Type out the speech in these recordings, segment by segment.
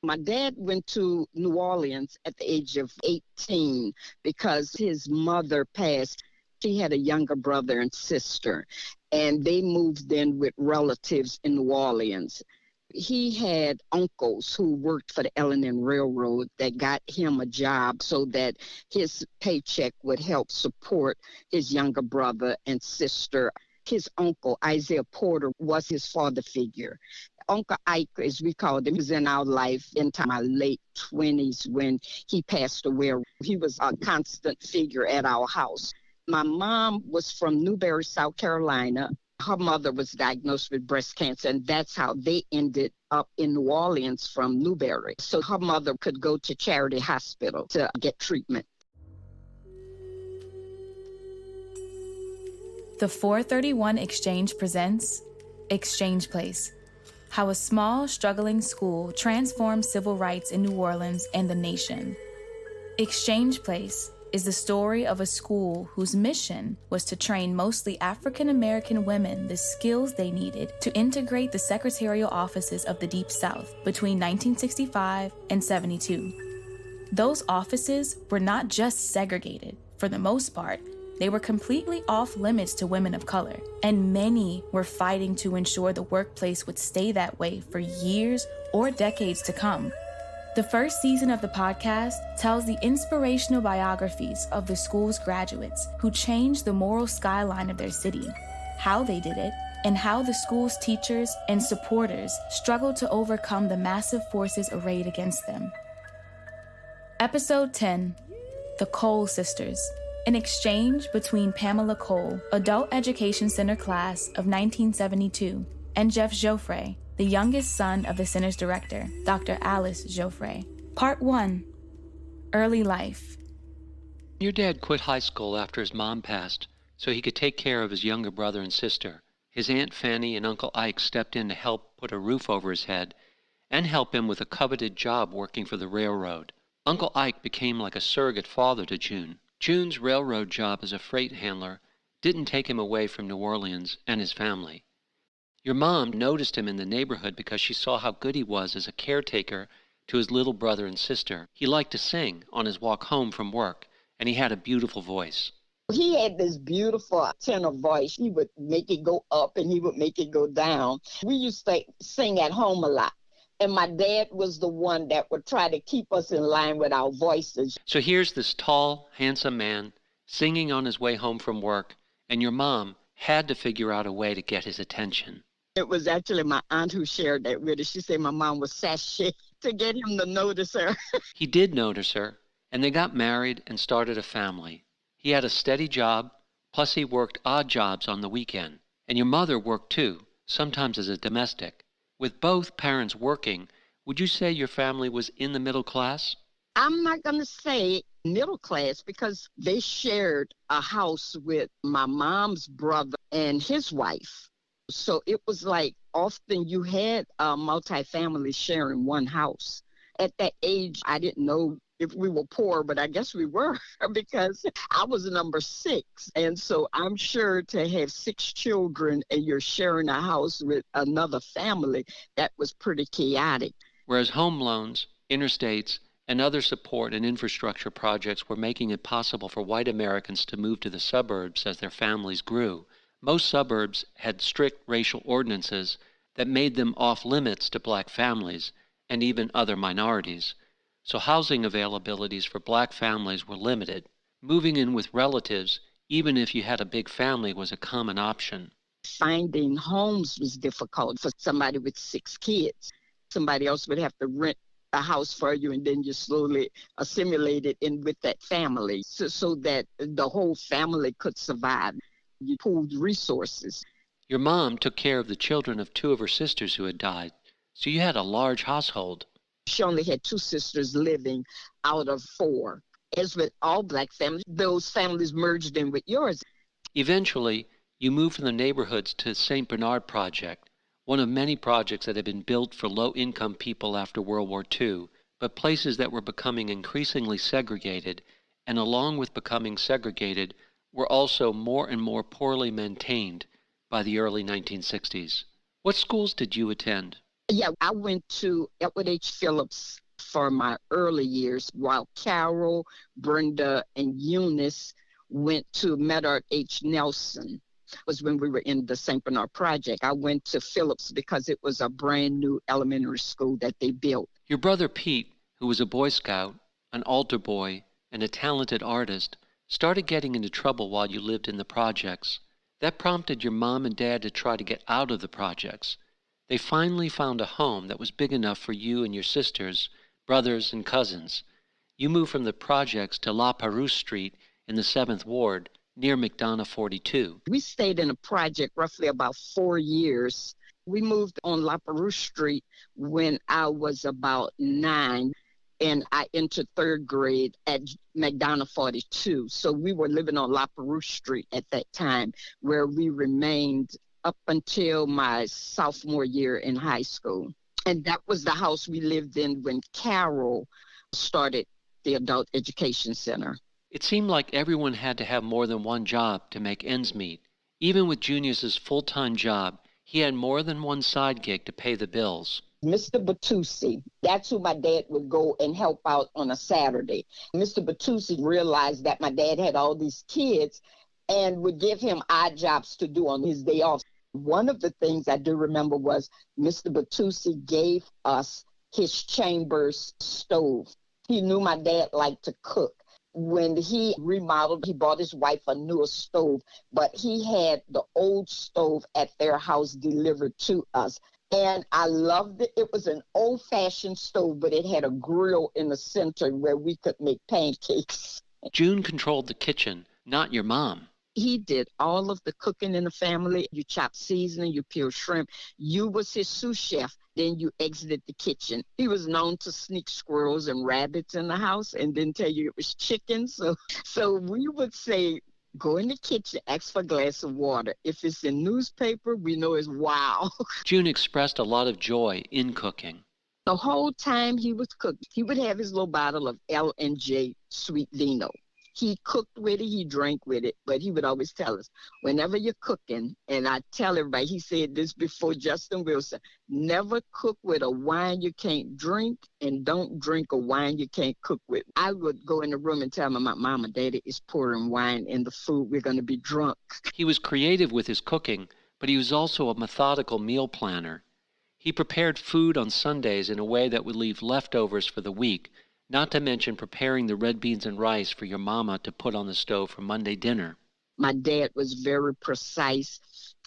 My dad went to New Orleans at the age of 18 because his mother passed. She had a younger brother and sister, and they moved in with relatives in New Orleans. He had uncles who worked for the L&N Railroad that got him a job so that his paycheck would help support his younger brother and sister. His uncle, Isaiah Porter, was his father figure. Uncle Ike, as we called him, was in our life into my late 20s when he passed away. He was a constant figure at our house. My mom was from Newberry, South Carolina. Her mother was diagnosed with breast cancer, and that's how they ended up in New Orleans from Newberry. So her mother could go to Charity Hospital to get treatment. The 431 Exchange presents Exchange Place, how a small, struggling school transformed civil rights in New Orleans and the nation. Exchange Place is the story of a school whose mission was to train mostly African-American women the skills they needed to integrate the secretarial offices of the Deep South between 1965 and 72. Those offices were not just segregated. For the most part, they were completely off limits to women of color, and many were fighting to ensure the workplace would stay that way for years or decades to come. The first season of the podcast tells the inspirational biographies of the school's graduates who changed the moral skyline of their city, how they did it, and how the school's teachers and supporters struggled to overcome the massive forces arrayed against them. Episode 10, The Cole Sisters, an exchange between Pamela Cole, Adult Education Center class of 1972, and Jeff Joffre, the youngest son of the center's director, Dr. Alice Joffre. Part 1, Early Life. Your dad quit high school after his mom passed so he could take care of his younger brother and sister. His Aunt Fanny and Uncle Ike stepped in to help put a roof over his head and help him with a coveted job working for the railroad. Uncle Ike became like a surrogate father to June. June's railroad job as a freight handler didn't take him away from New Orleans and his family. Your mom noticed him in the neighborhood because she saw how good he was as a caretaker to his little brother and sister. He liked to sing on his walk home from work, and he had a beautiful voice. He had this beautiful tenor voice. He would make it go up and he would make it go down. We used to sing at home a lot. And my dad was the one that would try to keep us in line with our voices. So here's this tall, handsome man singing on his way home from work, and your mom had to figure out a way to get his attention. It was actually my aunt who shared that with us. She said my mom was sashay to get him to notice her. He did notice her, and they got married and started a family. He had a steady job, plus he worked odd jobs on the weekend. And your mother worked too, sometimes as a domestic. With both parents working, would you say your family was in the middle class? I'm not going to say middle class because they shared a house with my mom's brother and his wife. So it was like often you had a multifamily sharing one house. At that age, I didn't know if we were poor, but I guess we were because I was number 6. And so I'm sure to have 6 children and you're sharing a house with another family, that was pretty chaotic. Whereas home loans, interstates, and other support and infrastructure projects were making it possible for white Americans to move to the suburbs as their families grew. Most suburbs had strict racial ordinances that made them off limits to black families and even other minorities. So housing availabilities for black families were limited. Moving in with relatives, even if you had a big family, was a common option. Finding homes was difficult for somebody with 6 kids. Somebody else would have to rent a house for you, and then you slowly assimilate it in with that family so that the whole family could survive. You pooled resources. Your mom took care of the children of 2 of her sisters who had died, so you had a large household. She only had 2 sisters living out of 4. As with all black families, those families merged in with yours. Eventually, you moved from the neighborhoods to St. Bernard Project, one of many projects that had been built for low-income people after World War II, but places that were becoming increasingly segregated, and along with becoming segregated, were also more and more poorly maintained by the early 1960s. What schools did you attend? Yeah, I went to Edward H. Phillips for my early years, while Carol, Brenda, and Eunice went to Medard H. Nelson. Was when we were in the St. Bernard Project. I went to Phillips because it was a brand new elementary school that they built. Your brother Pete, who was a Boy Scout, an altar boy, and a talented artist, started getting into trouble while you lived in the projects. That prompted your mom and dad to try to get out of the projects. They finally found a home that was big enough for you and your sisters, brothers, and cousins. You moved from the projects to La Perouse Street in the 7th Ward, near McDonough 42. We stayed in a project roughly about 4 years. We moved on La Perouse Street when I was about 9, and I entered 3rd grade at McDonough 42. So we were living on La Perouse Street at that time, where we remained up until my sophomore year in high school. And that was the house we lived in when Carol started the Adult Education Center. It seemed like everyone had to have more than one job to make ends meet. Even with Junius's full-time job, he had more than one side gig to pay the bills. Mr. Batusi, that's who my dad would go and help out on a Saturday. Mr. Batusi realized that my dad had all these kids and would give him odd jobs to do on his day off. One of the things I do remember was Mr. Batusi gave us his Chambers stove. He knew my dad liked to cook. When he remodeled, he bought his wife a newer stove, but he had the old stove at their house delivered to us. And I loved it. It was an old-fashioned stove, but it had a grill in the center where we could make pancakes. June controlled the kitchen, not your mom. He did all of the cooking in the family. You chopped seasoning, you peeled shrimp. You was his sous chef. Then you exited the kitchen. He was known to sneak squirrels and rabbits in the house and then tell you it was chicken. So we would say, go in the kitchen, ask for a glass of water. If it's in newspaper, we know it's wow. June expressed a lot of joy in cooking. The whole time he was cooking, he would have his little bottle of L&J sweet vino. He cooked with it, he drank with it, but he would always tell us, whenever you're cooking, and I tell everybody, he said this before Justin Wilson, never cook with a wine you can't drink, and don't drink a wine you can't cook with. I would go in the room and tell my mama, daddy is pouring wine in the food, we're going to be drunk. He was creative with his cooking, but he was also a methodical meal planner. He prepared food on Sundays in a way that would leave leftovers for the week, not to mention preparing the red beans and rice for your mama to put on the stove for Monday dinner. My dad was very precise.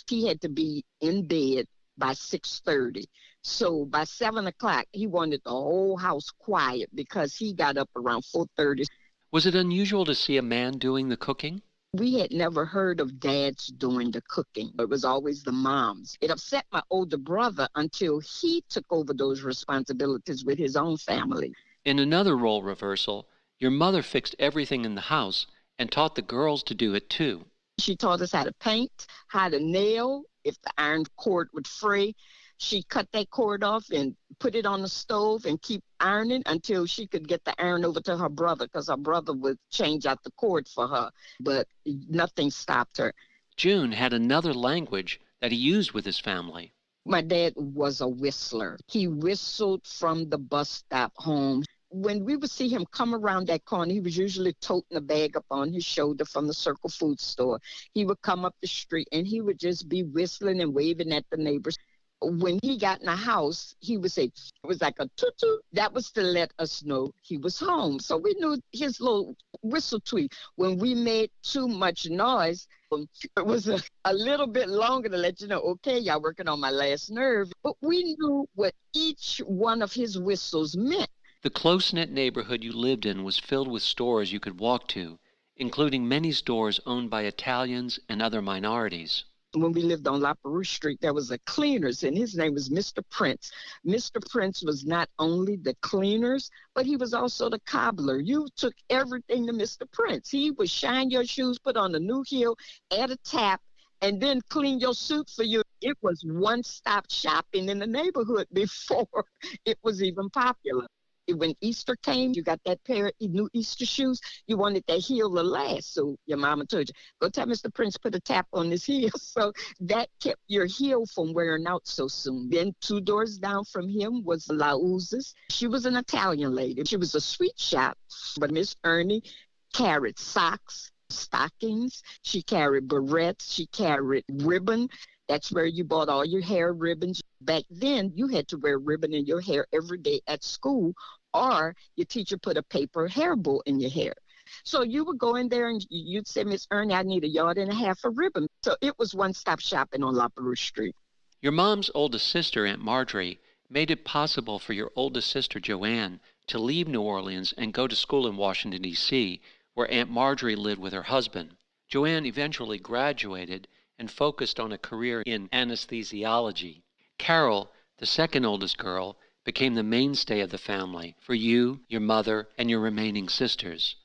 He had to be in bed by 6:30. So by 7 o'clock, he wanted the whole house quiet because he got up around 4:30. Was it unusual to see a man doing the cooking? We had never heard of dads doing the cooking. It was always the moms. It upset my older brother until he took over those responsibilities with his own family. In another role reversal, your mother fixed everything in the house and taught the girls to do it too. She taught us how to paint, how to nail. If the iron cord would fray, she'd cut that cord off and put it on the stove and keep ironing until she could get the iron over to her brother, because her brother would change out the cord for her. But nothing stopped her. June had another language that he used with his family. My dad was a whistler. He whistled from the bus stop home. When we would see him come around that corner, he was usually toting a bag up on his shoulder from the Circle Food Store. He would come up the street and he would just be whistling and waving at the neighbors. When he got in the house, he would say, it was like a toot-toot. That was to let us know he was home. So we knew his little whistle tweet. When we made too much noise, it was a little bit longer to let you know, okay, y'all working on my last nerve. But we knew what each one of his whistles meant. The close-knit neighborhood you lived in was filled with stores you could walk to, including many stores owned by Italians and other minorities. When we lived on La Perouse Street, there was a cleaners, and his name was Mr. Prince. Mr. Prince was not only the cleaners, but he was also the cobbler. You took everything to Mr. Prince. He would shine your shoes, put on a new heel, add a tap, and then clean your suit for you. It was one-stop shopping in the neighborhood before it was even popular. When Easter came, you got that pair of new Easter shoes. You wanted that heel to last. So your mama told you, go tell Mr. Prince put a tap on his heel. So that kept your heel from wearing out so soon. Then 2 doors down from him was Lauz's. She was an Italian lady. She was a sweet shop. But Miss Ernie carried socks, stockings. She carried barrettes. She carried ribbon. That's where you bought all your hair ribbons. Back then, you had to wear ribbon in your hair every day at school, or your teacher put a paper hair bow in your hair. So you would go in there and you'd say, Miss Ernie, I need 1.5 yards of ribbon. So it was one-stop shopping on La Perouse Street. Your mom's oldest sister, Aunt Marjorie, made it possible for your oldest sister, Joanne, to leave New Orleans and go to school in Washington, D.C., where Aunt Marjorie lived with her husband. Joanne eventually graduated and focused on a career in anesthesiology. Carol, the second oldest girl, became the mainstay of the family for you, your mother, and your remaining sisters.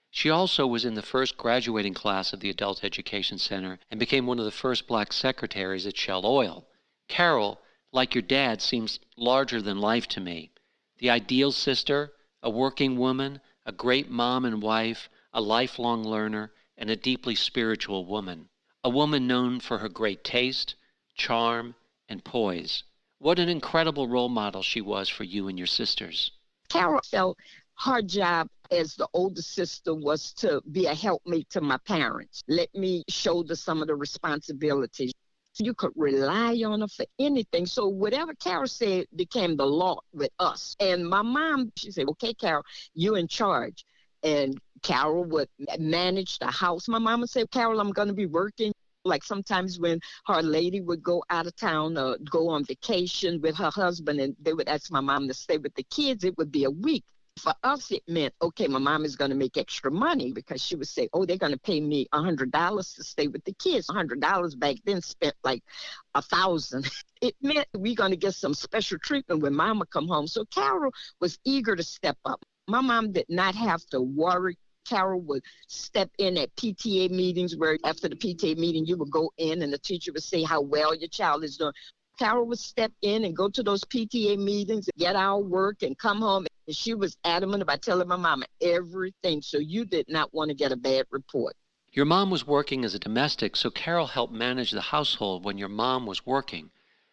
She also was in the first graduating class of the Adult Education Center and became one of the first black secretaries at Shell Oil. Carol, like your dad, seems larger than life to me. The ideal sister, a working woman, a great mom and wife, a lifelong learner, and a deeply spiritual woman. A woman known for her great taste, charm, and poise. What an incredible role model she was for you and your sisters. Carol felt her job as the older sister was to be a helpmate to my parents. Let me shoulder some of the responsibilities. You could rely on her for anything. So whatever Carol said became the law with us. And my mom, she said, okay, Carol, you're in charge. And Carol would manage the house. My mama said, Carol, I'm going to be working. Like sometimes when her lady would go out of town or go on vacation with her husband and they would ask my mom to stay with the kids, it would be a week. For us, it meant, okay, my mom is going to make extra money because she would say, oh, they're going to pay me $100 to stay with the kids. $100 back then spent like 1,000. It meant we're going to get some special treatment when mama come home. So Carol was eager to step up. My mom did not have to worry. Carol would step in at PTA meetings where after the PTA meeting, you would go in and the teacher would say how well your child is doing. Carol would step in and go to those PTA meetings, get our work and come home. And she was adamant about telling my mama everything. So you did not want to get a bad report. Your mom was working as a domestic, so Carol helped manage the household when your mom was working.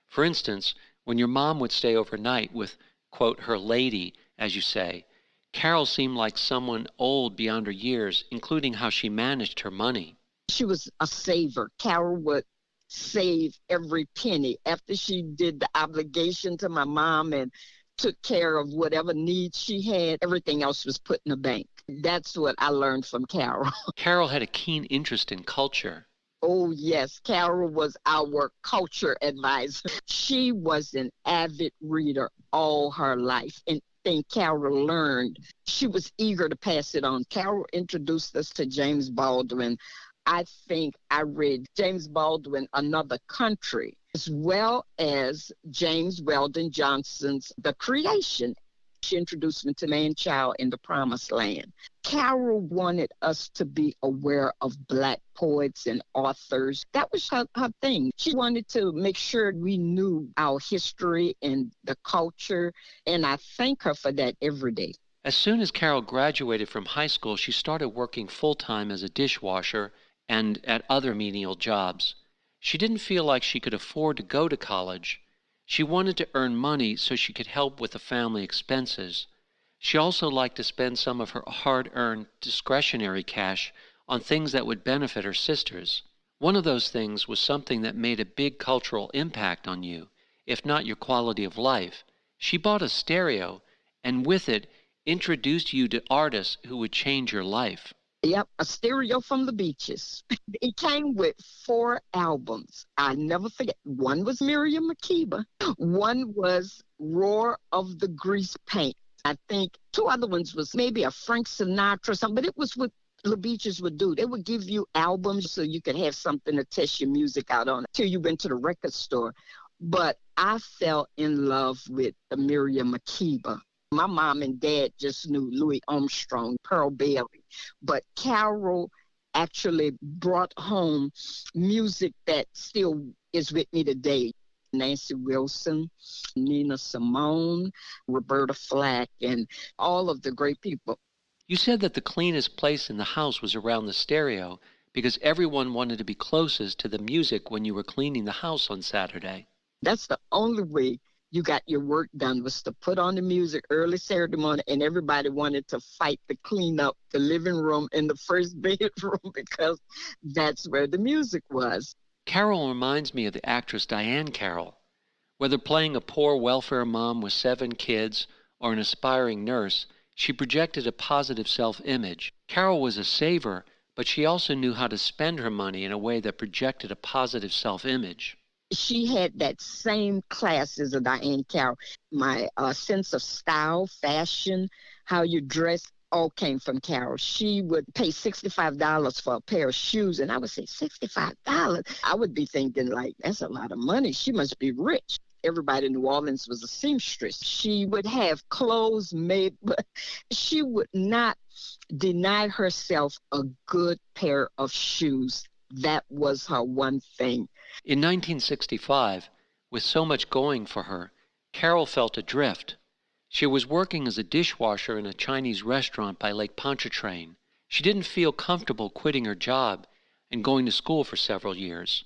For instance, when your mom would stay overnight with, quote, her lady, as you say, Carol seemed like someone old beyond her years, including how she managed her money. She was a saver. Carol would save every penny. After she did the obligation to my mom and took care of whatever needs she had, everything else was put in the bank. That's what I learned from Carol. Carol had a keen interest in culture. Oh, yes. Carol was our culture advisor. She was an avid reader all her life. And Carol learned, she was eager to pass it on. Carol introduced us to James Baldwin. I think I read James Baldwin, Another Country, as well as James Weldon Johnson's The Creation. She introduced me to Man-Child in the Promised Land. Carol wanted us to be aware of Black poets and authors. That was her thing. She wanted to make sure we knew our history and the culture, and I thank her for that every day. As soon as Carol graduated from high school, she started working full-time as a dishwasher and at other menial jobs. She didn't feel like she could afford to go to college. She wanted to earn money so she could help with the family expenses. She also liked to spend some of her hard-earned discretionary cash on things that would benefit her sisters. One of those things was something that made a big cultural impact on you, if not your quality of life. She bought a stereo, and with it, introduced you to artists who would change your life. Yep, a stereo from the Beaches. It came with 4 albums. I never forget. One was Miriam Makeba. One was Roar of the Grease Paint. I think 2 other ones was maybe a Frank Sinatra or something, but it was what the Beaches would do. They would give you albums so you could have something to test your music out on until you went to the record store. But I fell in love with the Miriam Makeba. My mom and dad just knew Louis Armstrong, Pearl Bailey, but Carol actually brought home music that still is with me today. Nancy Wilson, Nina Simone, Roberta Flack, and all of the great people. You said that the cleanest place in the house was around the stereo because everyone wanted to be closest to the music when you were cleaning the house on Saturday. That's the only way you got your work done, was to put on the music early Saturday morning, and everybody wanted to fight to clean up the living room and the first bedroom because that's where the music was. Carol reminds me of the actress Diane Carroll. Whether playing a poor welfare mom with 7 kids or an aspiring nurse, she projected a positive self-image. Carol was a saver, but she also knew how to spend her money in a way that projected a positive self-image. She had that same class as a Diane Carroll. My sense of style, fashion, how you dress, all came from Carol. She would pay $65 for a pair of shoes, and I would say, $65? I would be thinking, like, that's a lot of money. She must be rich. Everybody in New Orleans was a seamstress. She would have clothes made, but she would not deny herself a good pair of shoes. That was her one thing. In 1965, with so much going for her, Carol felt adrift. She was working as a dishwasher in a Chinese restaurant by Lake Pontchartrain. She didn't feel comfortable quitting her job and going to school for several years.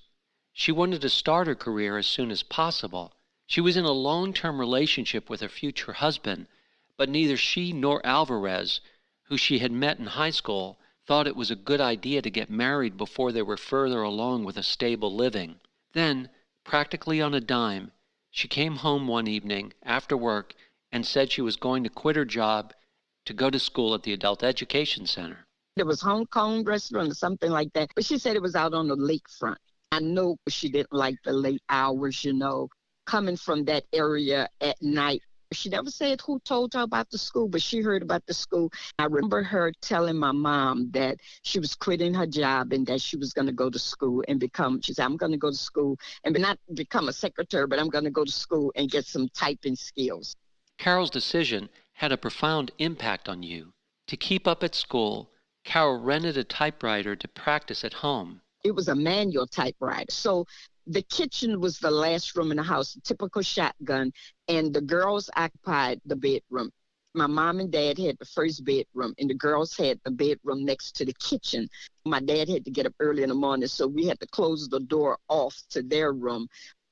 She wanted to start her career as soon as possible. She was in a long-term relationship with her future husband, but neither she nor Alvarez, who she had met in high school, thought it was a good idea to get married before they were further along with a stable living. Then, practically on a dime, she came home one evening after work and said she was going to quit her job to go to school at the Adult Education Center. It was Hong Kong restaurant or something like that, but she said it was out on the lakefront. I know she didn't like the late hours, coming from that area at night. She never said who told her about the school, but she heard about the school. I remember her telling my mom that she was quitting her job and that she was going to go to school and she said, I'm going to go to school and not become a secretary, but I'm going to go to school and get some typing skills. Carol's decision had a profound impact on you. To keep up at school, Carol rented a typewriter to practice at home. It was a manual typewriter. So the kitchen was the last room in the house, a typical shotgun, and the girls occupied the bedroom. My mom and dad had the first bedroom, and the girls had the bedroom next to the kitchen. My dad had to get up early in the morning, so we had to close the door off to their room.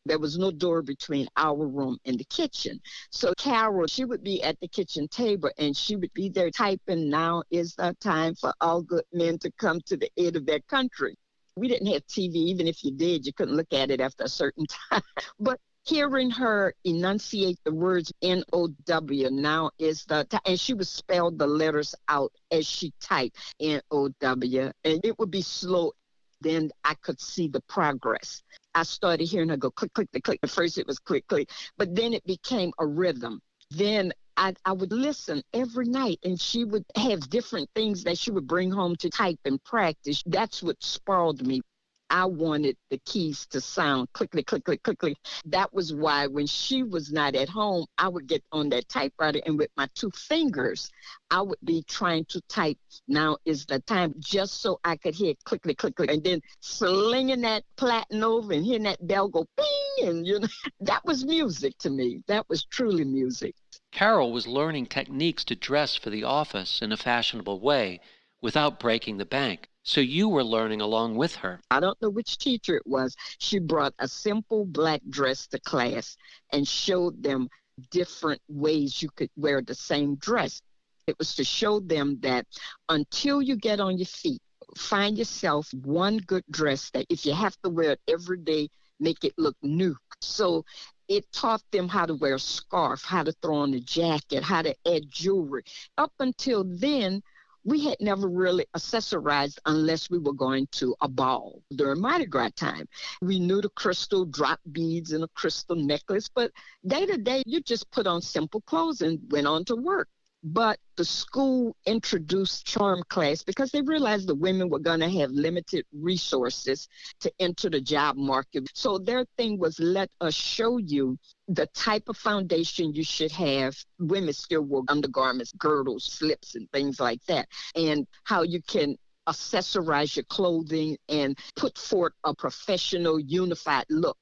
There was no door between our room and the kitchen. So Carol, she would be at the kitchen table, and she would be there typing, "Now is the time for all good men to come to the aid of their country." We didn't have TV. Even if you did, you couldn't look at it after a certain time. But hearing her enunciate the words N-O-W, now is the time, and she would spell the letters out as she typed, N-O-W, and it would be slow. Then I could see the progress. I started hearing her go click, click, click, click. At first it was click, click, but then it became a rhythm. Then I would listen every night, and she would have different things that she would bring home to type and practice. That's what spurred me. I wanted the keys to sound click, click, click, click, click, click. That was why when she was not at home, I would get on that typewriter, and with my 2 fingers, I would be trying to type, "Now is the time," just so I could hear click, click, click, click, and then slinging that platen over and hearing that bell go bing, and that was music to me. That was truly music. Carol was learning techniques to dress for the office in a fashionable way without breaking the bank. So you were learning along with her. I don't know which teacher it was. She brought a simple black dress to class and showed them different ways you could wear the same dress. It was to show them that until you get on your feet, find yourself one good dress that if you have to wear it every day, make it look new. So it taught them how to wear a scarf, how to throw on a jacket, how to add jewelry. Up until then, we had never really accessorized unless we were going to a ball during Mardi Gras time. We knew the crystal drop beads and a crystal necklace, but day to day, you just put on simple clothes and went on to work. But the school introduced charm class because they realized the women were going to have limited resources to enter the job market. So their thing was, let us show you the type of foundation you should have. Women still wore undergarments, girdles, slips, and things like that, and how you can accessorize your clothing and put forth a professional, unified look.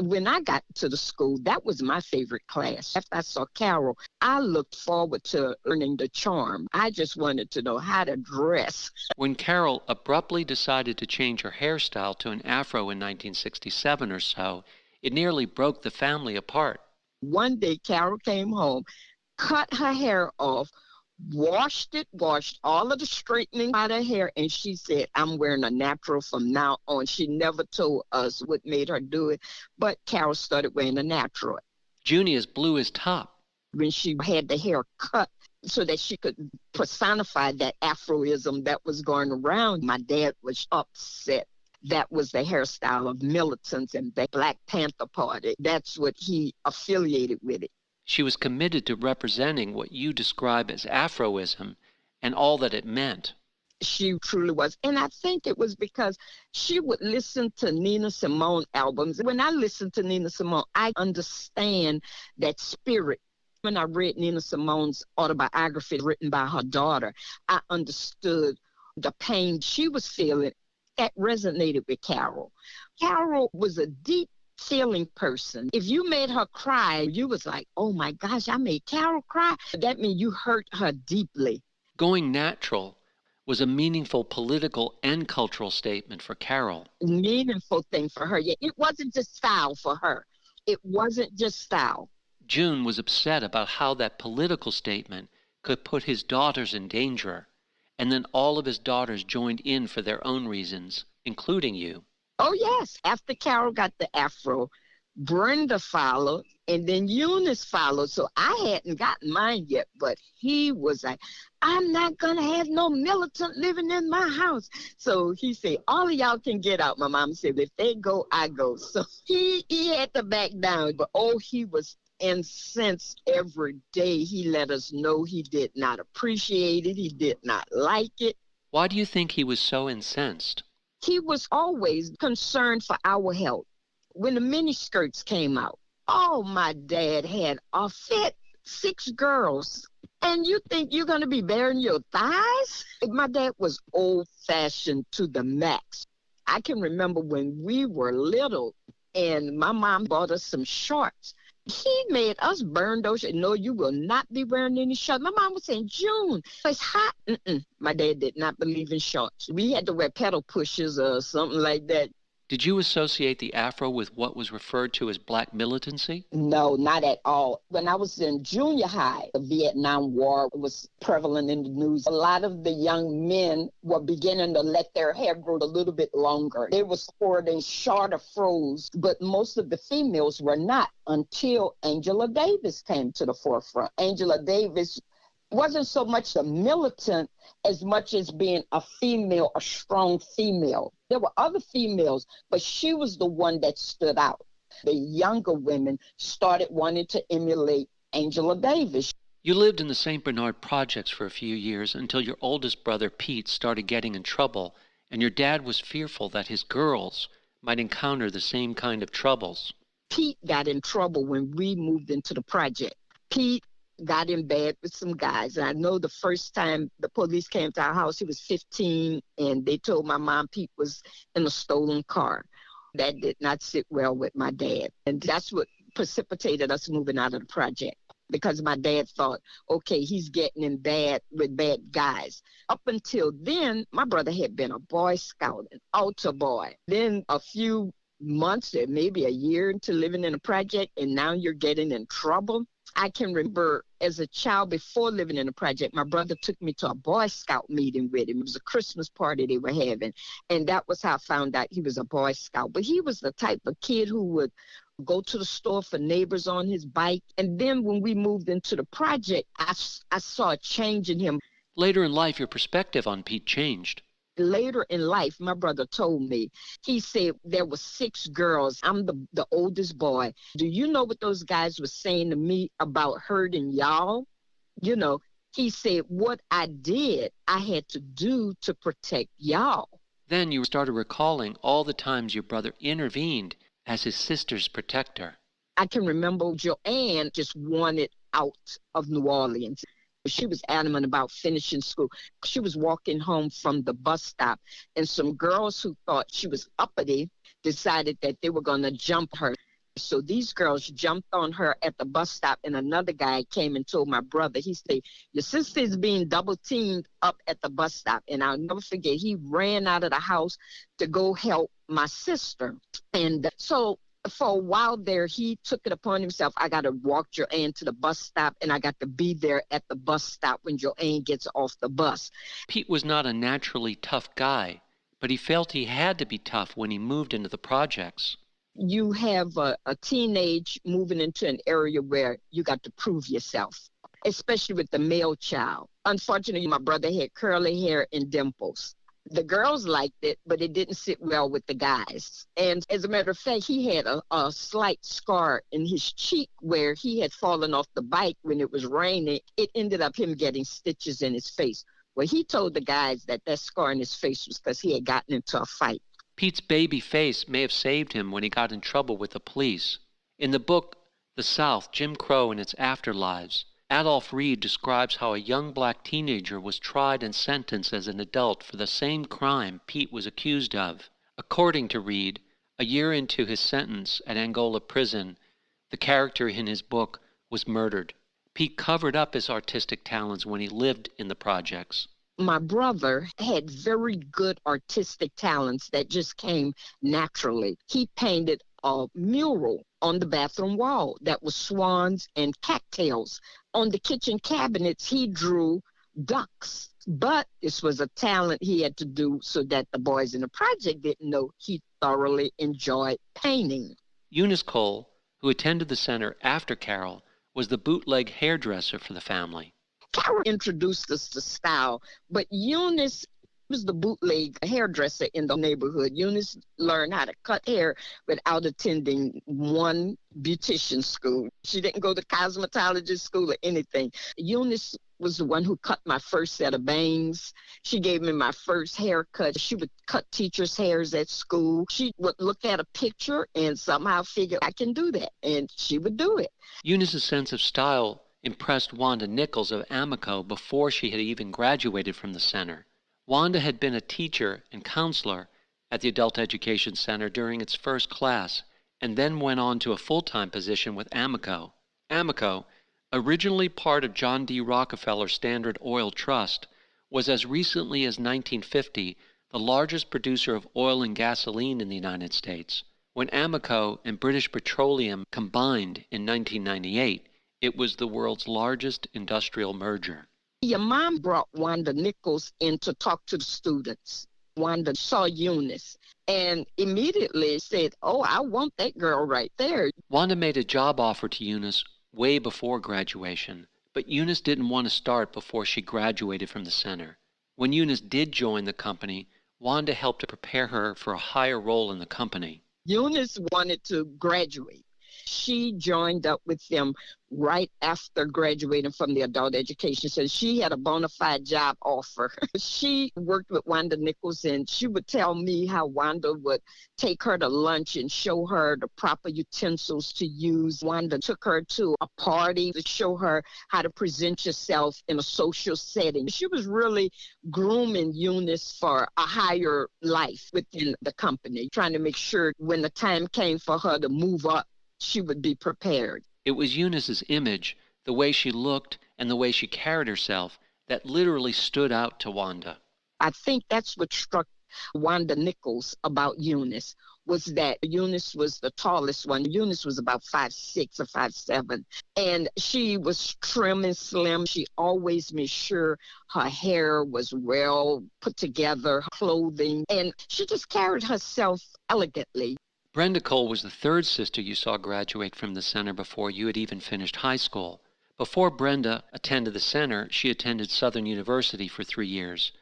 When I got to the school, that was my favorite class. After I saw Carol, I looked forward to learning the charm. I just wanted to know how to dress. When Carol abruptly decided to change her hairstyle to an afro in 1967 or so, it nearly broke the family apart. One day, Carol came home, cut her hair off, washed all of the straightening out of her hair, and she said, I'm wearing a natural from now on. She never told us what made her do it, but Carol started wearing a natural. Junius blew his top. When she had the hair cut so that she could personify that Afroism that was going around, my dad was upset. That was the hairstyle of militants and the Black Panther Party. That's what he affiliated with it. She was committed to representing what you describe as Afroism and all that it meant. She truly was. And I think it was because she would listen to Nina Simone albums. When I listen to Nina Simone, I understand that spirit. When I read Nina Simone's autobiography written by her daughter, I understood the pain she was feeling. That resonated with Carol. Carol was a deep feeling person. If you made her cry, you was like, oh my gosh, I made Carol cry. That means you hurt her deeply. Going natural was a meaningful political and cultural statement for Carol. Meaningful thing for her. Yeah, it wasn't just style for her. It wasn't just style. June was upset about how that political statement could put his daughters in danger, and then all of his daughters joined in for their own reasons, including you. Oh, yes. After Carol got the afro, Brenda followed, and then Eunice followed. So I hadn't gotten mine yet, but he was like, I'm not going to have no militant living in my house. So he said, all of y'all can get out. My mom said, if they go, I go. So he had to back down. But, he was incensed every day. He let us know he did not appreciate it. He did not like it. Why do you think he was so incensed? He was always concerned for our health. When the miniskirts came out, my dad had a fit 6 girls. And you think you're going to be bearing your thighs? My dad was old-fashioned to the max. I can remember when we were little and my mom bought us some shorts. He made us burn those. No, you will not be wearing any shorts. My mom was saying, June, it's hot. My dad did not believe in shorts. We had to wear pedal pushers or something like that. Did you associate the afro with what was referred to as black militancy? No, not at all. When I was in junior high, the Vietnam War was prevalent in the news. A lot of the young men were beginning to let their hair grow a little bit longer. They were sporting shorter fros, but most of the females were not until Angela Davis came to the forefront. Angela Davis wasn't so much a militant as much as being a female, a strong female. There were other females, but she was the one that stood out. The younger women started wanting to emulate Angela Davis. You lived in the St. Bernard projects for a few years until your oldest brother, Pete, started getting in trouble, and your dad was fearful that his girls might encounter the same kind of troubles. Pete got in trouble when we moved into the project. Pete got in bed with some guys. And I know the first time the police came to our house, he was 15, and they told my mom Pete was in a stolen car. That did not sit well with my dad. And that's what precipitated us moving out of the project, because my dad thought, okay, he's getting in bad with bad guys. Up until then, my brother had been a Boy Scout, an altar boy. Then a few months, or maybe a year into living in a project, and now you're getting in trouble. I can remember as a child before living in the project, my brother took me to a Boy Scout meeting with him. It was a Christmas party they were having. And that was how I found out he was a Boy Scout. But he was the type of kid who would go to the store for neighbors on his bike. And then when we moved into the project, I saw a change in him. Later in life, your perspective on Pete changed. Later in life, my brother told me, he said there were 6 girls. I'm the oldest boy. Do you know what those guys were saying to me about hurting y'all? You know, he said, what I did, I had to do to protect y'all. Then you started recalling all the times your brother intervened as his sister's protector. I can remember Joanne just wanted out of New Orleans. She was adamant about finishing school. She was walking home from the bus stop, and some girls who thought she was uppity decided that they were going to jump her. So these girls jumped on her at the bus stop, and another guy came and told my brother, he said, your sister is being double teamed up at the bus stop. And I'll never forget, he ran out of the house to go help my sister. And so for a while there, he took it upon himself. I got to walk Joanne to the bus stop, and I got to be there at the bus stop when Joanne gets off the bus. Pete was not a naturally tough guy, but he felt he had to be tough when he moved into the projects. You have a teenage moving into an area where you got to prove yourself, especially with the male child. Unfortunately, my brother had curly hair and dimples. The girls liked it, but it didn't sit well with the guys. And as a matter of fact, he had a slight scar in his cheek where he had fallen off the bike when it was raining. It ended up him getting stitches in his face. Well, he told the guys that scar in his face was because he had gotten into a fight. Pete's baby face may have saved him when he got in trouble with the police. In the book The South, Jim Crow and Its Afterlives, Adolph Reed describes how a young black teenager was tried and sentenced as an adult for the same crime Pete was accused of. According to Reed, a year into his sentence at Angola prison, the character in his book was murdered. Pete covered up his artistic talents when he lived in the projects. My brother had very good artistic talents that just came naturally. He painted a mural on the bathroom wall that was swans and cattails. On the kitchen cabinets, he drew ducks. But this was a talent he had to do so that the boys in the project didn't know he thoroughly enjoyed painting. Eunice Cole, who attended the center after Carol, was the bootleg hairdresser for the family. Carol introduced us to style, but Eunice was the bootleg hairdresser in the neighborhood. Eunice learned how to cut hair without attending one beautician school. She didn't go to cosmetology school or anything. Eunice was the one who cut my first set of bangs. She gave me my first haircut. She would cut teachers' hairs at school. She would look at a picture and somehow figure, I can do that. And she would do it. Eunice's sense of style impressed Wanda Nichols of Amico before she had even graduated from the center. Wanda had been a teacher and counselor at the Adult Education Center during its first class, and then went on to a full-time position with Amico. Amico, originally part of John D. Rockefeller Standard Oil Trust, was as recently as 1950 the largest producer of oil and gasoline in the United States. When Amico and British Petroleum combined in 1998, it was the world's largest industrial merger. Your mom brought Wanda Nichols in to talk to the students. Wanda saw Eunice and immediately said, oh, I want that girl right there. Wanda made a job offer to Eunice way before graduation, but Eunice didn't want to start before she graduated from the center. When Eunice did join the company, Wanda helped to prepare her for a higher role in the company. Eunice wanted to graduate. She joined up with them right after graduating from the adult education. So she had a bona fide job offer. She worked with Wanda Nichols, and she would tell me how Wanda would take her to lunch and show her the proper utensils to use. Wanda took her to a party to show her how to present yourself in a social setting. She was really grooming Eunice for a higher life within the company, trying to make sure when the time came for her to move up, she would be prepared. It was Eunice's image, the way she looked and the way she carried herself, that literally stood out to Wanda. I think that's what struck Wanda Nichols about Eunice, was that Eunice was the tallest one. Eunice was about 5'6" or 5'7", and she was trim and slim. She always made sure her hair was well put together, clothing, and she just carried herself elegantly. Brenda Cole was the third sister you saw graduate from the center before you had even finished high school. Before Brenda attended the center, she attended Southern University for 3 years.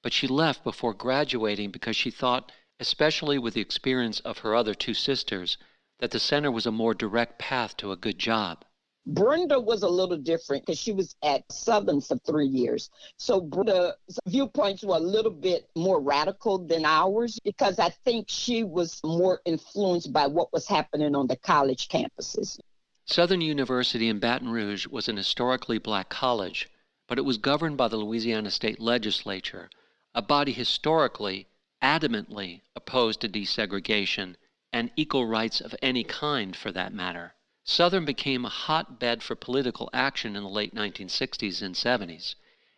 But she left before graduating because she thought, especially with the experience of her other two sisters, that the center was a more direct path to a good job. Brenda was a little different because she was at Southern for 3 years. So Brenda's viewpoints were a little bit more radical than ours because I think she was more influenced by what was happening on the college campuses. Southern University in Baton Rouge was an historically black college, but it was governed by the Louisiana State Legislature, a body historically, adamantly opposed to desegregation and equal rights of any kind for that matter. Southern became a hotbed for political action in the late 1960s and 70s,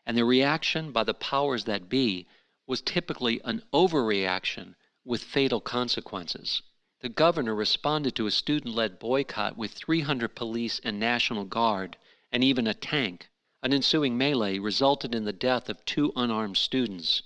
and the reaction by the powers that be was typically an overreaction with fatal consequences. The governor responded to a student-led boycott with 300 police and National Guard, and even a tank. An ensuing melee resulted in the death of 2 unarmed students.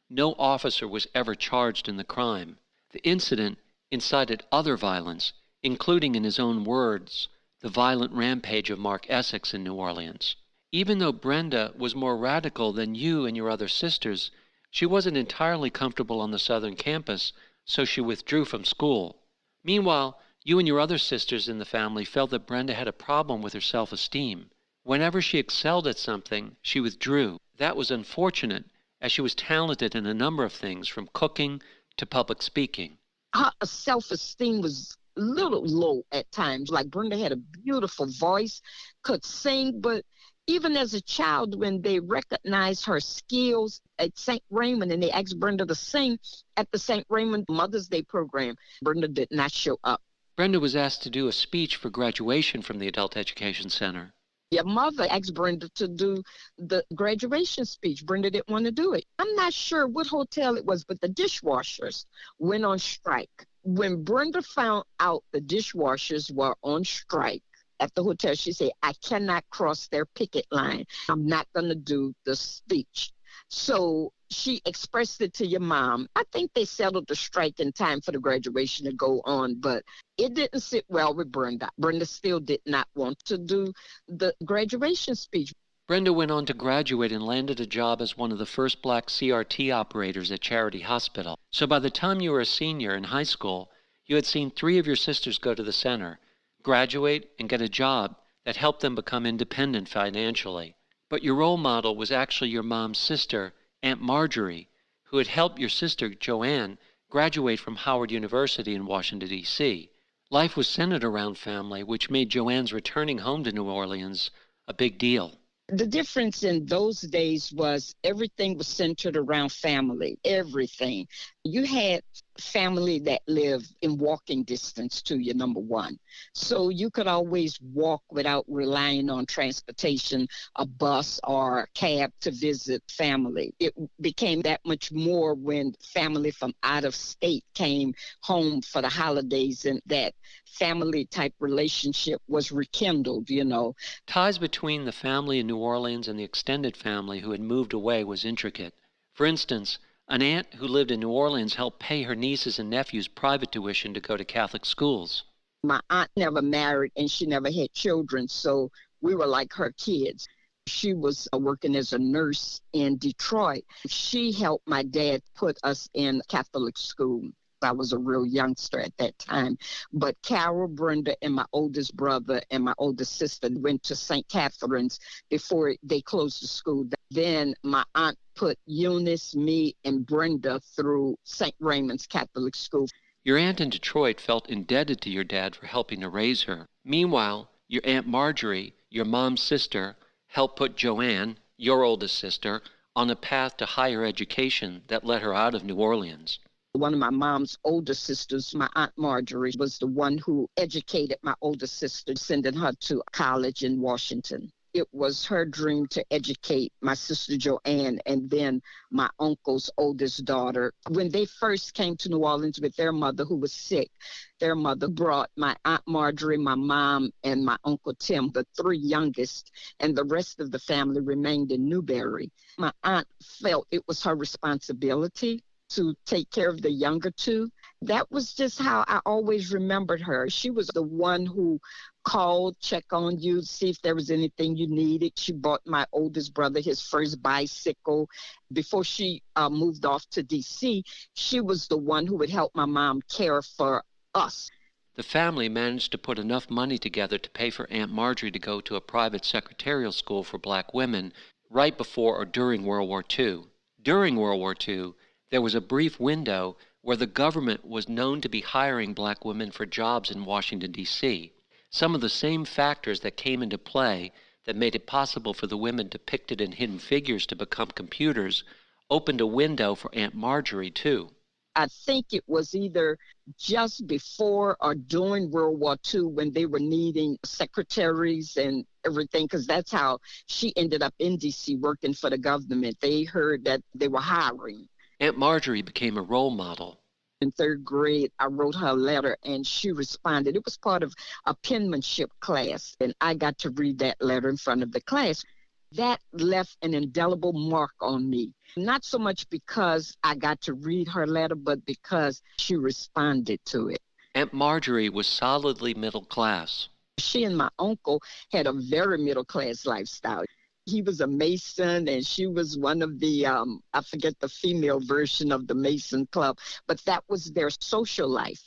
No officer was ever charged in the crime. The incident incited other violence, including, in his own words, the violent rampage of Mark Essex in New Orleans. Even though Brenda was more radical than you and your other sisters, she wasn't entirely comfortable on the Southern campus, so she withdrew from school. Meanwhile, you and your other sisters in the family felt that Brenda had a problem with her self-esteem. Whenever she excelled at something, she withdrew. That was unfortunate, as she was talented in a number of things, from cooking to public speaking. Her self-esteem was a little low at times. Like, Brenda had a beautiful voice, could sing, but even as a child, when they recognized her skills at St. Raymond and they asked Brenda to sing at the St. Raymond Mother's Day program, Brenda did not show up. Brenda was asked to do a speech for graduation from the Adult Education Center. Your mother asked Brenda to do the graduation speech. Brenda didn't want to do it. I'm not sure what hotel it was, but the dishwashers went on strike. When Brenda found out the dishwashers were on strike at the hotel, she said, I cannot cross their picket line. I'm not going to do the speech. So she expressed it to your mom. I think they settled the strike in time for the graduation to go on, but it didn't sit well with Brenda. Brenda still did not want to do the graduation speech. Brenda went on to graduate and landed a job as one of the first black CRT operators at Charity Hospital. So by the time you were a senior in high school, you had seen 3 of your sisters go to the center, graduate, and get a job that helped them become independent financially. But your role model was actually your mom's sister, Aunt Marjorie, who had helped your sister, Joanne, graduate from Howard University in Washington, D.C. Life was centered around family, which made Joanne's returning home to New Orleans a big deal. The difference in those days was everything was centered around family, everything. You had family that lived in walking distance to you, number one. So you could always walk without relying on transportation, a bus or a cab to visit family. It became that much more when family from out of state came home for the holidays, and that family type relationship was rekindled, you know. Ties between the family in New Orleans and the extended family who had moved away was intricate. For instance, an aunt who lived in New Orleans helped pay her nieces and nephews private tuition to go to Catholic schools. My aunt never married and she never had children, so we were like her kids. She was working as a nurse in Detroit. She helped my dad put us in Catholic school. I was a real youngster at that time. But Carol, Brenda, and my oldest brother and my oldest sister went to St. Catherine's before they closed the school. Then my aunt put Eunice, me, and Brenda through St. Raymond's Catholic school. Your aunt in Detroit felt indebted to your dad for helping to raise her. Meanwhile, your Aunt Marjorie, your mom's sister, helped put Joanne, your oldest sister, on a path to higher education that led her out of New Orleans. One of my mom's older sisters, my Aunt Marjorie, was the one who educated my older sister, sending her to college in Washington. It was her dream to educate my sister Joanne and then my uncle's oldest daughter. When they first came to New Orleans with their mother, who was sick, their mother brought my Aunt Marjorie, my mom, and my Uncle Tim, the 3 youngest, and the rest of the family remained in Newberry. My aunt felt it was her responsibility to take care of the younger 2. That was just how I always remembered her. She was the one who called, check on you, see if there was anything you needed. She bought my oldest brother his first bicycle. Before she moved off to D.C., she was the one who would help my mom care for us. The family managed to put enough money together to pay for Aunt Marjorie to go to a private secretarial school for black women right before or during World War II. During World War II, there was a brief window where the government was known to be hiring black women for jobs in Washington, D.C. Some of the same factors that came into play that made it possible for the women depicted in Hidden Figures to become computers opened a window for Aunt Marjorie, too. I think it was either just before or during World War II when they were needing secretaries and everything, because that's how she ended up in D.C. working for the government. They heard that they were hiring. Aunt Marjorie became a role model. In third grade, I wrote her a letter and she responded. It was part of a penmanship class, and I got to read that letter in front of the class. That left an indelible mark on me. Not so much because I got to read her letter, but because she responded to it. Aunt Marjorie was solidly middle class. She and my uncle had a very middle class lifestyle. He was a Mason and she was one of the, I forget the female version of the Mason Club, but that was their social life.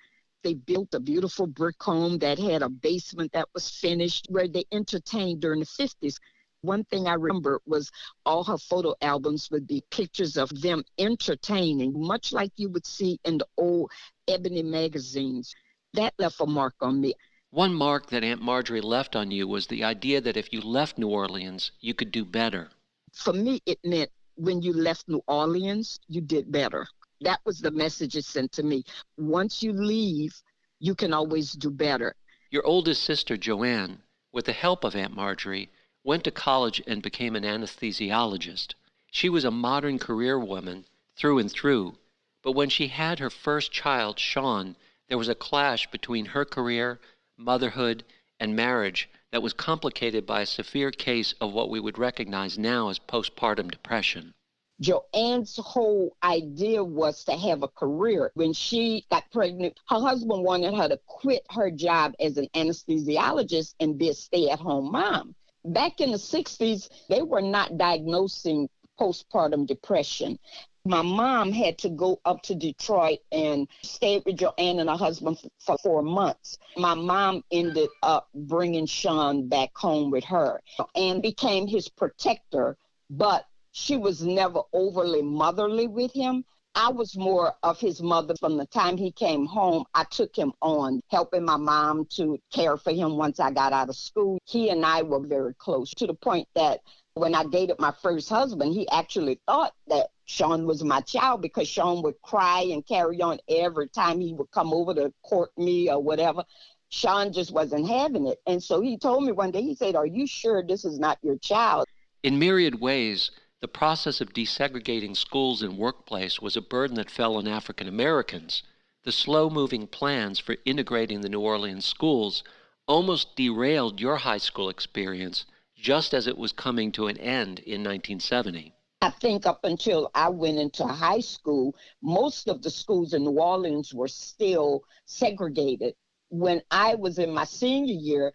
They built a beautiful brick home that had a basement that was finished where they entertained during the 50s. One thing I remember was all her photo albums would be pictures of them entertaining, much like you would see in the old ebony magazines. That left a mark on me. One mark that Aunt Marjorie left on you was the idea that if you left New Orleans, you could do better. For me, it meant when you left New Orleans, you did better. That was the message it sent to me. Once you leave, you can always do better. Your oldest sister, Joanne, with the help of Aunt Marjorie, went to college and became an anesthesiologist. She was a modern career woman through and through, but when she had her first child, Sean, there was a clash between her career, motherhood, and marriage that was complicated by a severe case of what we would recognize now as postpartum depression. Joanne's whole idea was to have a career. When she got pregnant, her husband wanted her to quit her job as an anesthesiologist and be a stay-at-home mom. Back in the 60s, they were not diagnosing postpartum depression. My mom had to go up to Detroit and stay with Joanne and her husband for 4 months. My mom ended up bringing Sean back home with her and became his protector, but she was never overly motherly with him. I was more of his mother from the time he came home. I took him on, helping my mom to care for him once I got out of school. He and I were very close to the point that when I dated my first husband, he actually thought that Sean was my child because Sean would cry and carry on every time he would come over to court me or whatever. Sean just wasn't having it. And so he told me one day, he said, "Are you sure this is not your child?" In myriad ways, the process of desegregating schools and workplace was a burden that fell on African Americans. The slow-moving plans for integrating the New Orleans schools almost derailed your high school experience just as it was coming to an end in 1970. I think up until I went into high school, most of the schools in New Orleans were still segregated. When I was in my senior year,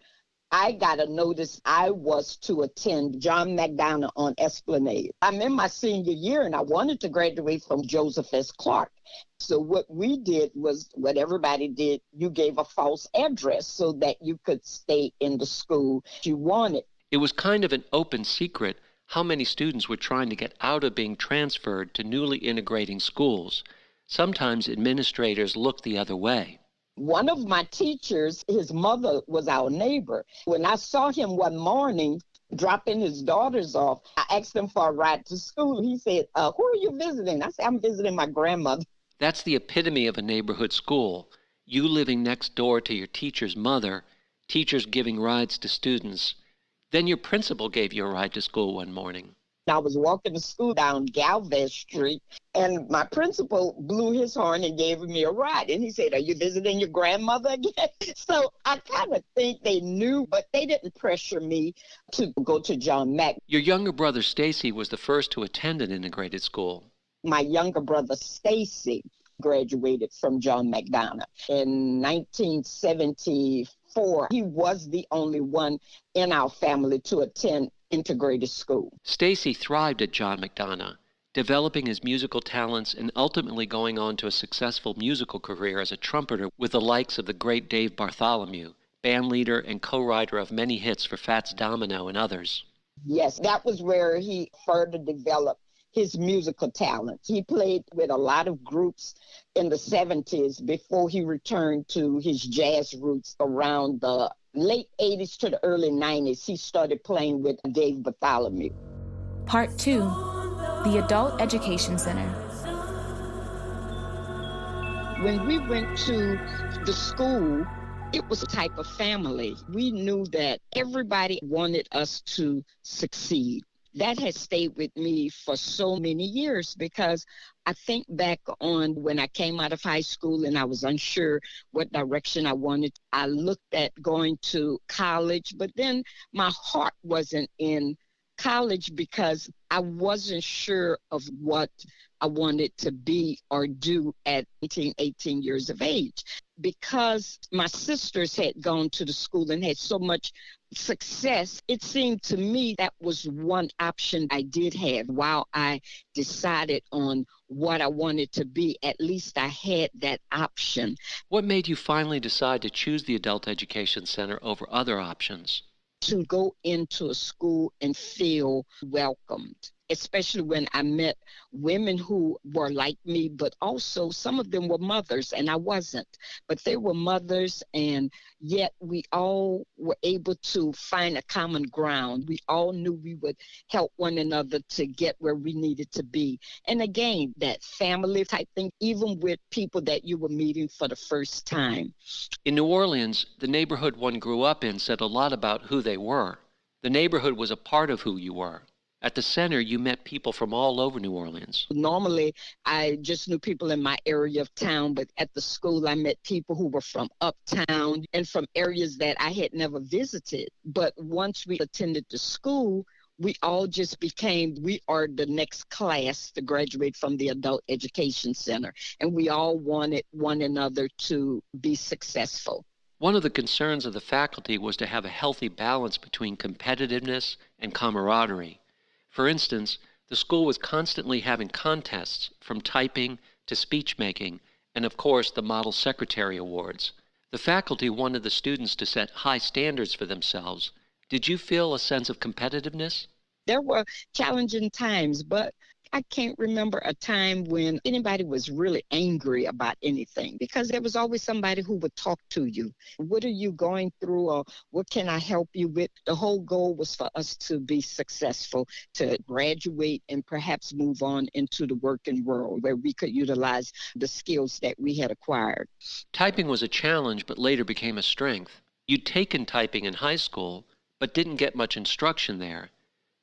I got a notice I was to attend John McDonough on Esplanade. I'm in my senior year and I wanted to graduate from Joseph S. Clark. So what we did was what everybody did. You gave a false address so that you could stay in the school you wanted. It was kind of an open secret how many students were trying to get out of being transferred to newly integrating schools. Sometimes administrators looked the other way. One of my teachers, his mother was our neighbor. When I saw him one morning dropping his daughters off, I asked him for a ride to school. He said, "Who are you visiting?" I said, "I'm visiting my grandmother." That's the epitome of a neighborhood school. You living next door to your teacher's mother, teachers giving rides to students. Then your principal gave you a ride to school one morning. I was walking to school down Galvez Street, and my principal blew his horn and gave me a ride. And he said, "Are you visiting your grandmother again?" So I kind of think they knew, but they didn't pressure me to go to John Mack. Your younger brother, Stacy, was the first to attend an integrated school. My younger brother, Stacy, graduated from John McDonough in 1974. He was the only one in our family to attend integrated school. Stacy thrived at John McDonough, developing his musical talents and ultimately going on to a successful musical career as a trumpeter with the likes of the great Dave Bartholomew, bandleader and co-writer of many hits for Fats Domino and others. Yes, that was where he further developed his musical talents. He played with a lot of groups in the 70s before he returned to his jazz roots around the late 80s to the early 90s. He started playing with Dave Bartholomew. Part 2, the Adult Education Center. When we went to the school, it was a type of family. We knew that everybody wanted us to succeed. That has stayed with me for so many years because I think back on when I came out of high school and I was unsure what direction I wanted. I looked at going to college, but then my heart wasn't in college because I wasn't sure of what I wanted to be or do at 17, 18 years of age. Because my sisters had gone to the school and had so much success, it seemed to me that was one option I did have. While I decided on what I wanted to be, at least I had that option. What made you finally decide to choose the Adult Education Center over other options? To go into a school and feel welcomed, especially when I met women who were like me, but also some of them were mothers and I wasn't. But they were mothers, and yet we all were able to find a common ground. We all knew we would help one another to get where we needed to be. And again, that family type thing, even with people that you were meeting for the first time. In New Orleans, the neighborhood one grew up in said a lot about who they were. The neighborhood was a part of who you were. At the center, you met people from all over New Orleans. Normally, I just knew people in my area of town, but at the school, I met people who were from uptown and from areas that I had never visited. But once we attended the school, we all just we are the next class to graduate from the Adult Education Center. And we all wanted one another to be successful. One of the concerns of the faculty was to have a healthy balance between competitiveness and camaraderie. For instance, the school was constantly having contests from typing to speech making, and of course the Model Secretary Awards. The faculty wanted the students to set high standards for themselves. Did you feel a sense of competitiveness? There were challenging times, but I can't remember a time when anybody was really angry about anything, because there was always somebody who would talk to you. What are you going through, or what can I help you with? The whole goal was for us to be successful, to graduate and perhaps move on into the working world where we could utilize the skills that we had acquired. Typing was a challenge, but later became a strength. You'd taken typing in high school, but didn't get much instruction there.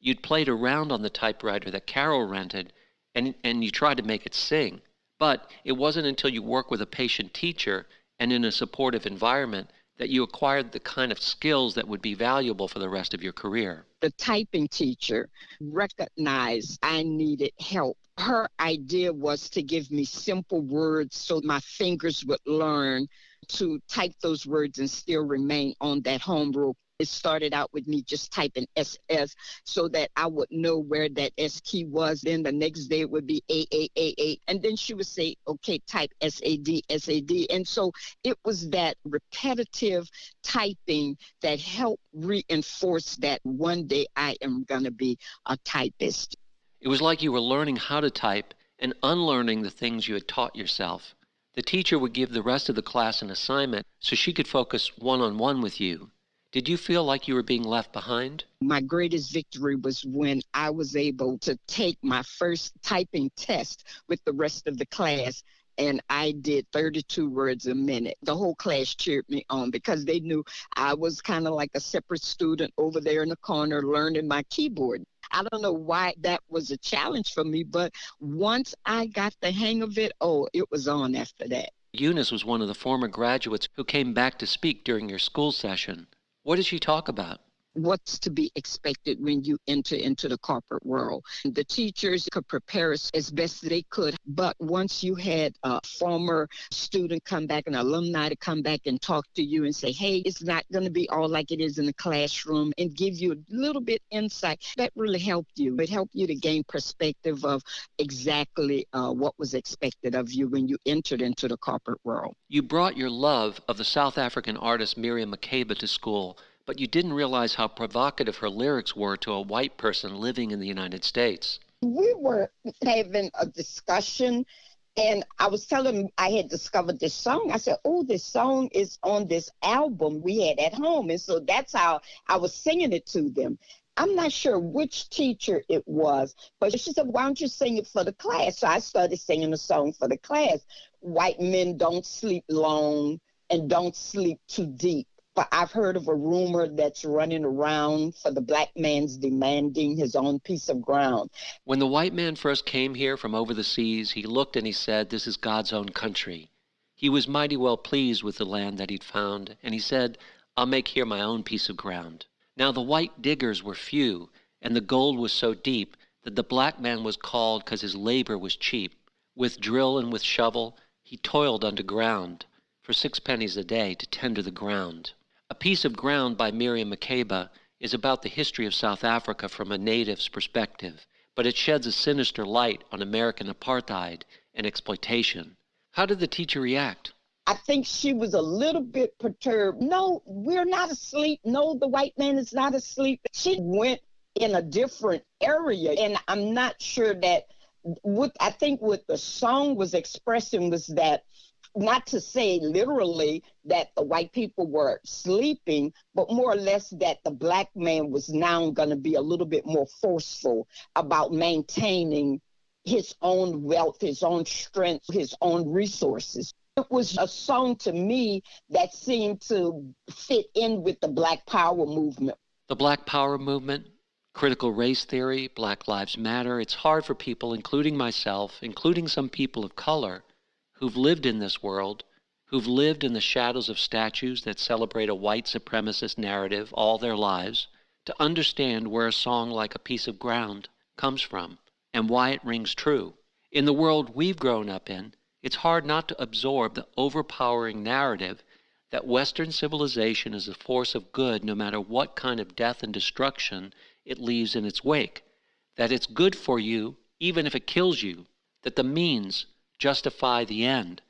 You'd played around on the typewriter that Carol rented, and you tried to make it sing. But it wasn't until you worked with a patient teacher and in a supportive environment that you acquired the kind of skills that would be valuable for the rest of your career. The typing teacher recognized I needed help. Her idea was to give me simple words so my fingers would learn to type those words and still remain on that home rule. It started out with me just typing SS so that I would know where that S key was. Then the next day it would be A. And then she would say, okay, type SAD. And so it was that repetitive typing that helped reinforce that one day I am going to be a typist. It was like you were learning how to type and unlearning the things you had taught yourself. The teacher would give the rest of the class an assignment so she could focus one-on-one with you. Did you feel like you were being left behind? My greatest victory was when I was able to take my first typing test with the rest of the class, and I did 32 words a minute. The whole class cheered me on because they knew I was kind of like a separate student over there in the corner learning my keyboard. I don't know why that was a challenge for me, but once I got the hang of it, it was on after that. Eunice was one of the former graduates who came back to speak during your school session. What did she talk about? What's to be expected when you enter into the corporate world. The teachers could prepare us as best they could, but once you had a former student come back, an alumni to come back and talk to you and say, hey, it's not going to be all like it is in the classroom, and give you a little bit insight, that really helped you. It helped you to gain perspective of exactly what was expected of you when you entered into the corporate world. You brought your love of the South African artist Miriam Makeba to school, but you didn't realize how provocative her lyrics were to a white person living in the United States. We were having a discussion, and I was telling them I had discovered this song. I said, this song is on this album we had at home. And so that's how I was singing it to them. I'm not sure which teacher it was, but she said, why don't you sing it for the class? So I started singing a song for the class. White men don't sleep long and don't sleep too deep. But I've heard of a rumor that's running around for the black man's demanding his own piece of ground. When the white man first came here from over the seas, he looked and he said, "This is God's own country." He was mighty well pleased with the land that he'd found, and he said, "I'll make here my own piece of ground." Now the white diggers were few, and the gold was so deep that the black man was called because his labor was cheap. With drill and with shovel, he toiled underground for 6 pennies a day to tender the ground. A Piece of Ground by Miriam Makeba is about the history of South Africa from a native's perspective, but it sheds a sinister light on American apartheid and exploitation. How did the teacher react? I think she was a little bit perturbed. No, we're not asleep. No, the white man is not asleep. She went in a different area, and I'm not sure that I think what the song was expressing was that, not to say literally that the white people were sleeping, but more or less that the black man was now going to be a little bit more forceful about maintaining his own wealth, his own strength, his own resources. It was a song to me that seemed to fit in with the Black Power movement. The Black Power movement, critical race theory, Black Lives Matter, it's hard for people, including myself, including some people of color, who've lived in this world, who've lived in the shadows of statues that celebrate a white supremacist narrative all their lives, to understand where a song like A Piece of Ground comes from and why it rings true. In the world we've grown up in, it's hard not to absorb the overpowering narrative that Western civilization is a force of good no matter what kind of death and destruction it leaves in its wake, that it's good for you even if it kills you, that the means justify the end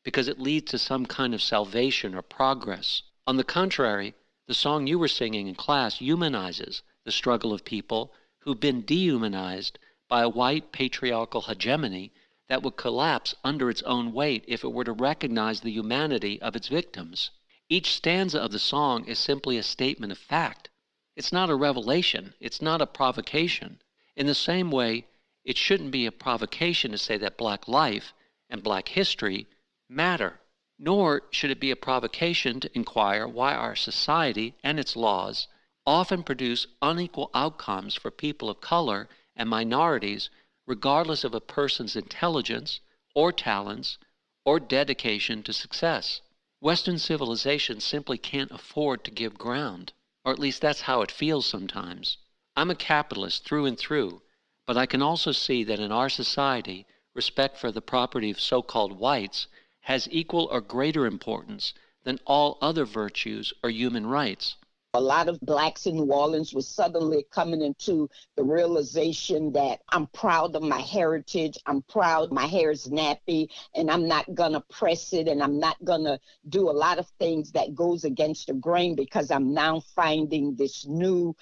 because it leads to some kind of salvation or progress. On the contrary, the song you were singing in class humanizes the struggle of people who've been dehumanized by a white patriarchal hegemony that would collapse under its own weight if it were to recognize the humanity of its victims. Each stanza of the song is simply a statement of fact. It's not a revelation. It's not a provocation. In the same way, it shouldn't be a provocation to say that black life and black history matter, nor should it be a provocation to inquire why our society and its laws often produce unequal outcomes for people of color and minorities regardless of a person's intelligence or talents or dedication to success. Western civilization simply can't afford to give ground, or at least that's how it feels sometimes. I'm a capitalist through and through, but I can also see that in our society, respect for the property of so-called whites has equal or greater importance than all other virtues or human rights. A lot of blacks in New Orleans were suddenly coming into the realization that I'm proud of my heritage, I'm proud my hair is nappy, and I'm not going to press it, and I'm not going to do a lot of things that goes against the grain because I'm now finding this new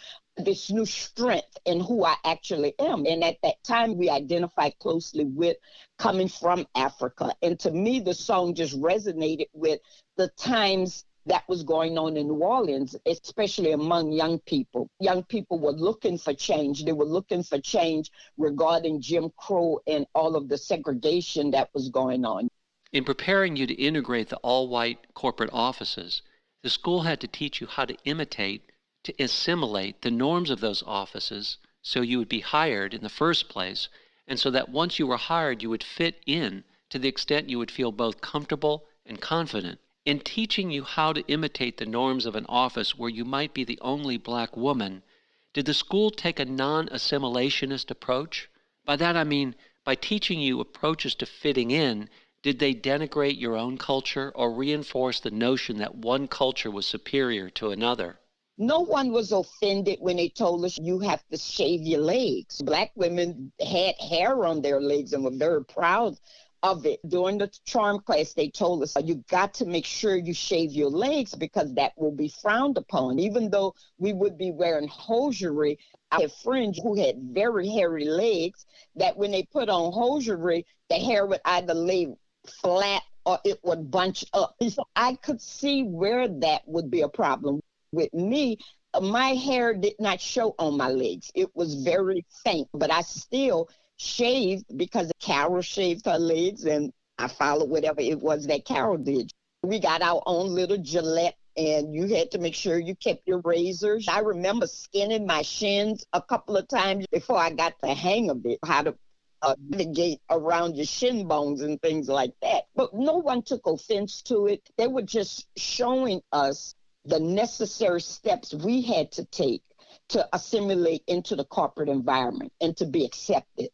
strength in who I actually am. And at that time, we identified closely with coming from Africa. And to me, the song just resonated with the times that was going on in New Orleans, especially among young people. Young people were looking for change. They were looking for change regarding Jim Crow and all of the segregation that was going on. In preparing you to integrate the all-white corporate offices, the school had to teach you how to imitate, to assimilate the norms of those offices so you would be hired in the first place, and so that once you were hired, you would fit in to the extent you would feel both comfortable and confident. In teaching you how to imitate the norms of an office where you might be the only black woman, did the school take a non-assimilationist approach? By that I mean, by teaching you approaches to fitting in, did they denigrate your own culture or reinforce the notion that one culture was superior to another? No one was offended when they told us you have to shave your legs. Black women had hair on their legs and were very proud of it. During the charm class, they told us, you got to make sure you shave your legs because that will be frowned upon. Even though we would be wearing hosiery, I had friends who had very hairy legs that when they put on hosiery, the hair would either lay flat or it would bunch up. And so I could see where that would be a problem. With me, My hair did not show on my legs. It was very faint, but I still shaved because Carol shaved her legs, and I followed whatever it was that Carol did. We got our own little Gillette, and you had to make sure you kept your razors. I remember skinning my shins a couple of times before I got the hang of it, how to navigate around your shin bones and things like that. But no one took offense to it. They were just showing us the necessary steps we had to take to assimilate into the corporate environment and to be accepted.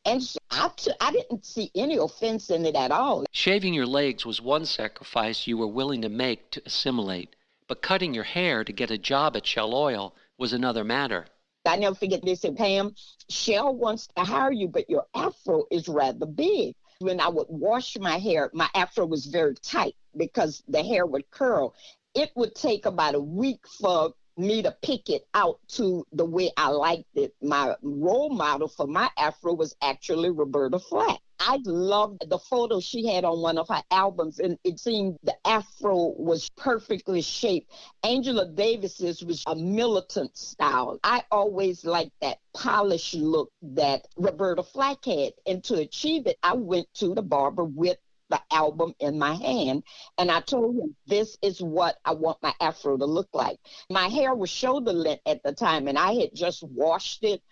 And so I didn't see any offense in it at all. Shaving your legs was one sacrifice you were willing to make to assimilate, but cutting your hair to get a job at Shell Oil was another matter. I never forget, they said, Pam, Shell wants to hire you, but your afro is rather big. When I would wash my hair, my afro was very tight because the hair would curl. It would take about a week for me to pick it out to the way I liked it. My role model for my afro was actually Roberta Flack. I loved the photo she had on one of her albums, and it seemed the afro was perfectly shaped. Angela Davis's was a militant style. I always liked that polished look that Roberta Flack had, and to achieve it, I went to the barber with the album in my hand, and I told him, this is what I want my afro to look like. My hair was shoulder length at the time, and I had just washed it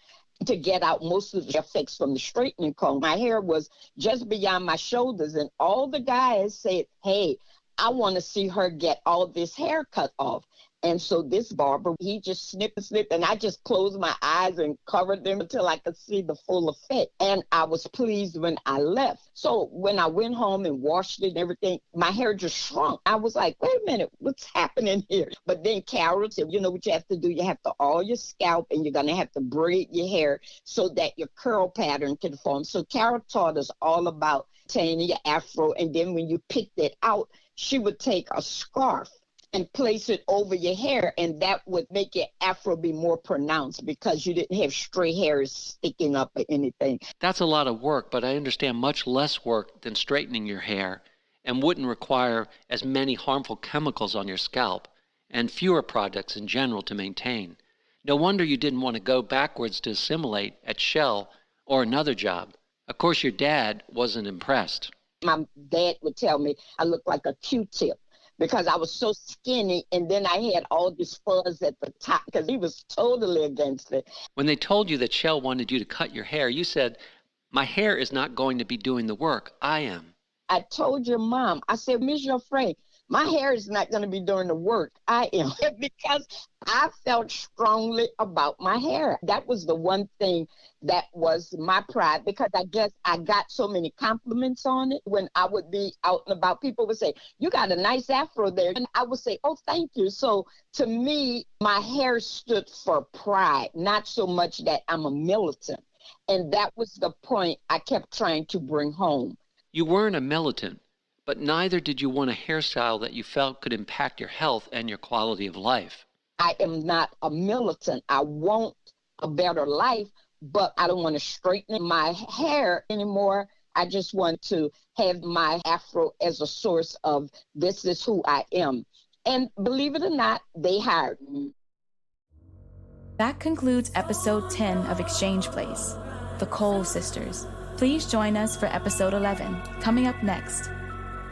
to get out most of the effects from the straightening comb. My hair was just beyond my shoulders, and all the guys said, hey, I want to see her get all this hair cut off. And so this barber, he just snipped, and I just closed my eyes and covered them until I could see the full effect. And I was pleased when I left. So when I went home and washed it and everything, my hair just shrunk. I was like, wait a minute, what's happening here? But then Carol said, you know what you have to do? You have to oil your scalp, and you're going to have to braid your hair so that your curl pattern can form. So Carol taught us all about maintaining your afro. And then when you picked it out, she would take a scarf and place it over your hair, and that would make your afro be more pronounced because you didn't have stray hairs sticking up or anything. That's a lot of work, but I understand much less work than straightening your hair and wouldn't require as many harmful chemicals on your scalp and fewer products in general to maintain. No wonder you didn't want to go backwards to assimilate at Shell or another job. Of course, your dad wasn't impressed. My dad would tell me I looked like a Q-tip, because I was so skinny, and then I had all this fuzz at the top because he was totally against it. When they told you that Shell wanted you to cut your hair, you said, my hair is not going to be doing the work. I am. I told your mom, I said, Miss Joffre, my hair is not going to be doing the work. I am. Because I felt strongly about my hair. That was the one thing that was my pride, because I guess I got so many compliments on it. When I would be out and about, people would say, you got a nice afro there. And I would say, oh, thank you. So to me, my hair stood for pride, not so much that I'm a militant. And that was the point I kept trying to bring home. You weren't a militant, but neither did you want a hairstyle that you felt could impact your health and your quality of life. I am not a militant. I want a better life, but I don't want to straighten my hair anymore. I just want to have my afro as a source of this is who I am. And believe it or not, they hired me. That concludes episode 10 of Exchange Place, the Cole sisters. Please join us for episode 11, coming up next.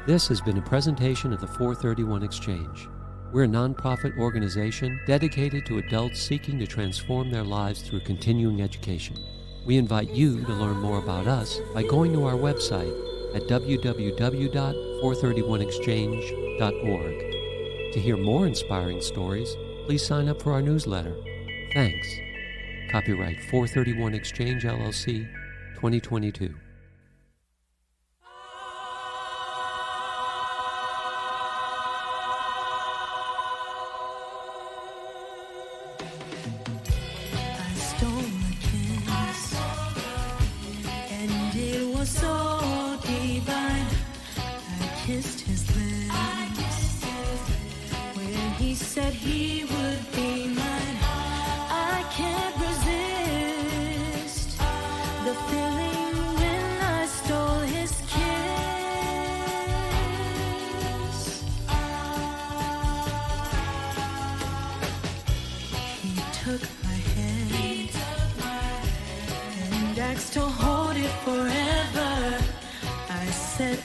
This has been a presentation of the 431 Exchange. We're a nonprofit organization dedicated to adults seeking to transform their lives through continuing education. We invite you to learn more about us by going to our website at www.431exchange.org. To hear more inspiring stories, please sign up for our newsletter. Thanks. Copyright 431 Exchange LLC, 2022. Said he would be mine. I can't resist the feeling when I stole his kiss. took my hand and asked to hold it forever. I said